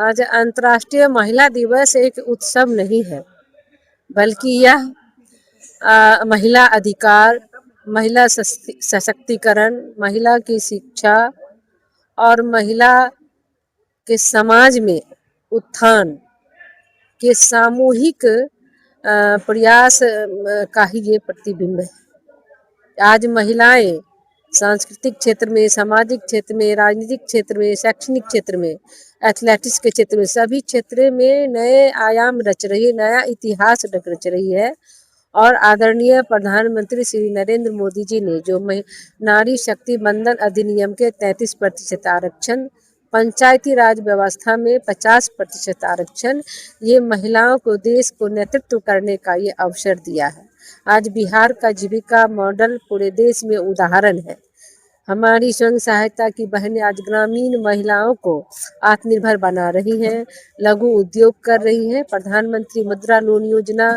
आज अंतर्राष्ट्रीय महिला दिवस एक उत्सव नहीं है, बल्कि यह महिला अधिकार, महिला सशक्तिकरण, महिला की शिक्षा और महिला के समाज में उत्थान के सामूहिक प्रयास का ही ये प्रतिबिंब है। आज महिलाएं सांस्कृतिक क्षेत्र में, सामाजिक क्षेत्र में, राजनीतिक क्षेत्र में, शैक्षणिक क्षेत्र में, एथलेटिक्स के क्षेत्र में, सभी क्षेत्र में नए आयाम रच रही है, नया इतिहास रच रही है। और आदरणीय प्रधानमंत्री श्री नरेंद्र मोदी जी ने जो नारी शक्ति बंधन अधिनियम के 33% आरक्षण, पंचायती राज व्यवस्था में 50% आरक्षण, ये महिलाओं को देश को नेतृत्व करने का ये अवसर दिया है। आज बिहार का जीविका मॉडल पूरे देश में उदाहरण है। हमारी स्वयं सहायता की बहनें आज ग्रामीण महिलाओं को आत्मनिर्भर बना रही हैं, लघु उद्योग कर रही हैं। प्रधानमंत्री मुद्रा लोन योजना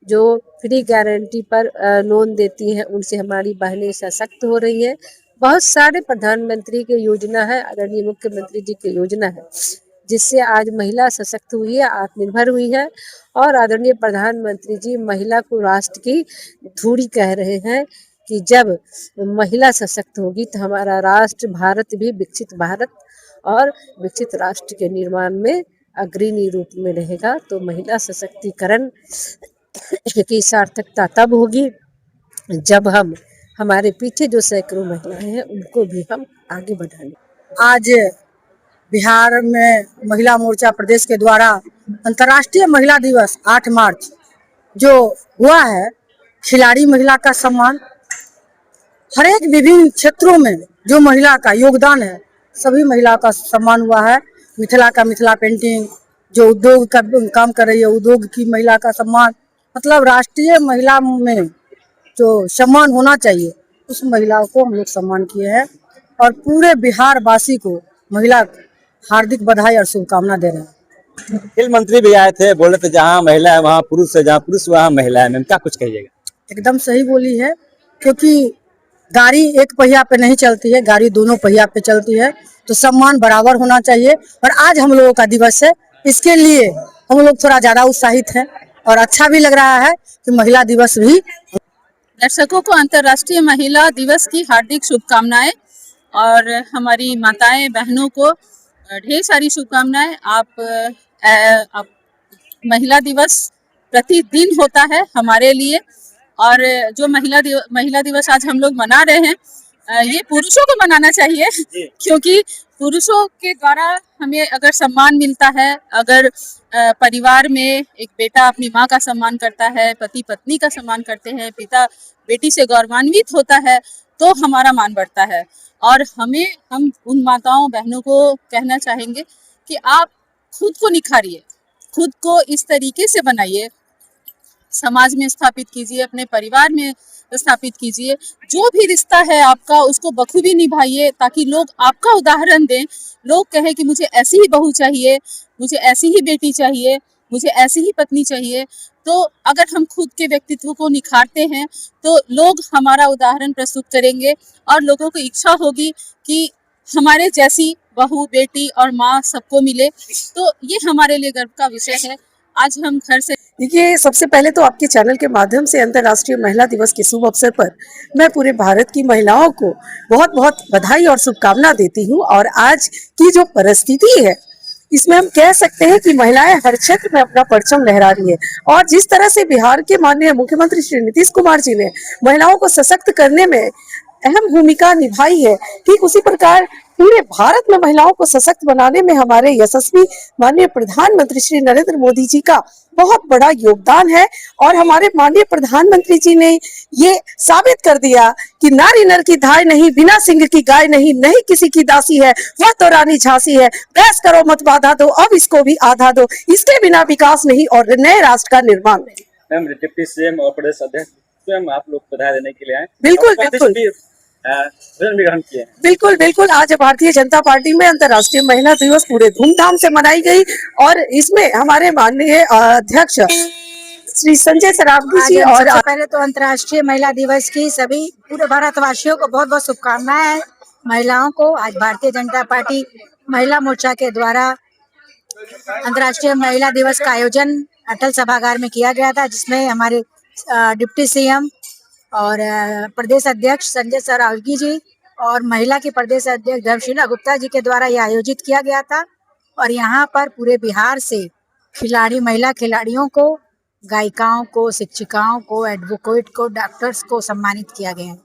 जो फ्री गारंटी पर लोन देती हैं, उनसे हमारी बहनें सशक्त हो रही हैं। बहुत सारे प्रधानमंत्री के योजना है, आदरणीय मुख्यमंत्री जी की योजना है, जिससे आज महिला सशक्त हुई है, आत्मनिर्भर हुई है। और आदरणीय प्रधानमंत्री जी महिला को राष्ट्र की धुरी कह रहे हैं कि जब महिला सशक्त होगी तो हमारा राष्ट्र भारत भी विकसित भारत और विकसित राष्ट्र के निर्माण में अग्रणी रूप में रहेगा। तो महिला सशक्तिकरण की सार्थकता तब होगी जब हम हमारे पीछे जो सैकड़ों महिलाएं हैं उनको भी हम आगे बढ़ाएंगे। आज बिहार में महिला मोर्चा प्रदेश के द्वारा अंतर्राष्ट्रीय महिला दिवस 8 मार्च जो हुआ है, खिलाड़ी महिला का सम्मान, हर एक विभिन्न क्षेत्रों में जो महिला का योगदान है, सभी महिला का सम्मान हुआ है। मिथिला का मिथिला पेंटिंग, जो उद्योग का काम कर रही है, उद्योग की महिला का सम्मान, मतलब राष्ट्रीय महिला में जो सम्मान होना चाहिए उस महिला को हम लोग सम्मान किए हैं। और पूरे बिहार वासी को महिला हार्दिक बधाई और शुभकामना दे रहे हैं। खेल मंत्री भी आए थे, बोले थे जहाँ महिला है वहाँ पुरुष है, जहाँ पुरुष वहाँ महिला है। मैम क्या कुछ कहिएगा? एकदम सही बोली है, क्योंकि गाड़ी एक पहिया पे नहीं चलती है, गाड़ी दोनों पहिया पे चलती है, तो सम्मान बराबर होना चाहिए। और आज हम लोगों का दिवस है, इसके लिए हम लोग थोड़ा ज्यादा उत्साहित हैं और अच्छा भी लग रहा है कि महिला दिवस भी। दर्शकों को अंतर्राष्ट्रीय महिला दिवस की हार्दिक शुभकामनाएं और हमारी माताएं बहनों को ढेर सारी शुभकामनाएं। आप महिला दिवस प्रतिदिन होता है हमारे लिए, और जो महिला दिवस आज हम लोग मना रहे हैं, ये पुरुषों को मनाना चाहिए, क्योंकि पुरुषों के द्वारा हमें अगर सम्मान मिलता है, अगर परिवार में एक बेटा अपनी माँ का सम्मान करता है, पति पत्नी का सम्मान करते हैं, पिता बेटी से गौरवान्वित होता है, तो हमारा मान बढ़ता है। और हम उन माताओं बहनों को कहना चाहेंगे कि आप खुद को निखारिए, खुद को इस तरीके से बनाइए, समाज में स्थापित कीजिए, अपने परिवार में स्थापित कीजिए। जो भी रिश्ता है आपका, उसको बखूबी निभाइए, ताकि लोग आपका उदाहरण दें, लोग कहें कि मुझे ऐसी ही बहू चाहिए, मुझे ऐसी ही बेटी चाहिए, मुझे ऐसी ही पत्नी चाहिए। तो अगर हम खुद के व्यक्तित्व को निखारते हैं तो लोग हमारा उदाहरण प्रस्तुत करेंगे और लोगों को इच्छा होगी कि हमारे जैसी बहू, बेटी और माँ सबको मिले। तो ये हमारे लिए गर्व का विषय है। आज हम घर से देखिए, सबसे पहले तो आपके चैनल के माध्यम से अंतर्राष्ट्रीय महिला दिवस के शुभ अवसर पर मैं पूरे भारत की महिलाओं को बहुत बहुत बधाई और शुभकामना देती हूँ। और आज की जो परिस्थिति है, इसमें हम कह सकते हैं कि महिलाएं हर क्षेत्र में अपना परचम लहरा रही है। और जिस तरह से बिहार के माननीय मुख्यमंत्री श्री नीतीश कुमार जी ने महिलाओं को सशक्त करने में अहम भूमिका निभाई है, ठीक उसी प्रकार पूरे भारत में महिलाओं को सशक्त बनाने में हमारे यशस्वी माननीय प्रधानमंत्री श्री नरेंद्र मोदी जी का बहुत बड़ा योगदान है। और हमारे माननीय प्रधानमंत्री जी ने ये साबित कर दिया कि नारी नर की धाय नहीं, बिना सिंह की गाय नहीं, नहीं किसी की दासी है, वह तो रानी झांसी है। बहस करो मत बाधा दो, अब इसको भी आधा दो, इसके बिना विकास नहीं और नए राष्ट्र का निर्माण नहीं। मैम, डिप्टी सीएम और प्रदेश अध्यक्ष स्वयं आप लोग बधाई देने के लिए आए। बिल्कुल बिल्कुल बिल्कुल बिल्कुल। आज भारतीय जनता पार्टी में अंतर्राष्ट्रीय महिला दिवस पूरे धूमधाम से मनाई गई और इसमें हमारे माननीय अध्यक्ष श्री संजय सरावगी जी और पहले तो अंतर्राष्ट्रीय महिला दिवस की सभी पूरे भारतवासियों को बहुत बहुत शुभकामनाएं। महिलाओं को आज भारतीय जनता पार्टी महिला मोर्चा के द्वारा अंतर्राष्ट्रीय महिला दिवस का आयोजन अटल सभागार में किया गया था, जिसमें हमारे डिप्टी सीएम और प्रदेश अध्यक्ष संजय सरावगी जी और महिला के प्रदेश अध्यक्ष धर्मशीला गुप्ता जी के द्वारा यह आयोजित किया गया था। और यहाँ पर पूरे बिहार से महिला खिलाड़ियों को, गायिकाओं को, शिक्षिकाओं को, एडवोकेट को, डॉक्टर्स को सम्मानित किया गया है।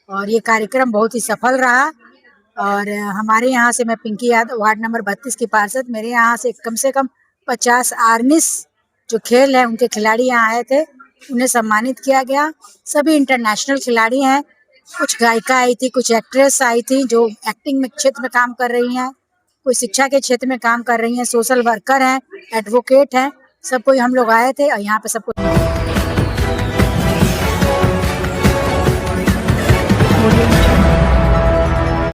और ये कार्यक्रम बहुत ही सफल रहा। और हमारे यहाँ से, मैं पिंकी यादव, वार्ड नंबर 32 की पार्षद, मेरे यहाँ से कम 50 आर्मिस जो खेल है उनके खिलाड़ी यहाँ आए थे, उन्हें सम्मानित किया गया। सभी इंटरनेशनल खिलाड़ी हैं, कुछ गायिका आई थी, कुछ एक्ट्रेस आई थी जो एक्टिंग में क्षेत्र में काम कर रही हैं, कोई शिक्षा के क्षेत्र में काम कर रही हैं, सोशल वर्कर हैं, एडवोकेट हैं, सब कोई हम लोग आए थे और यहाँ पे सबको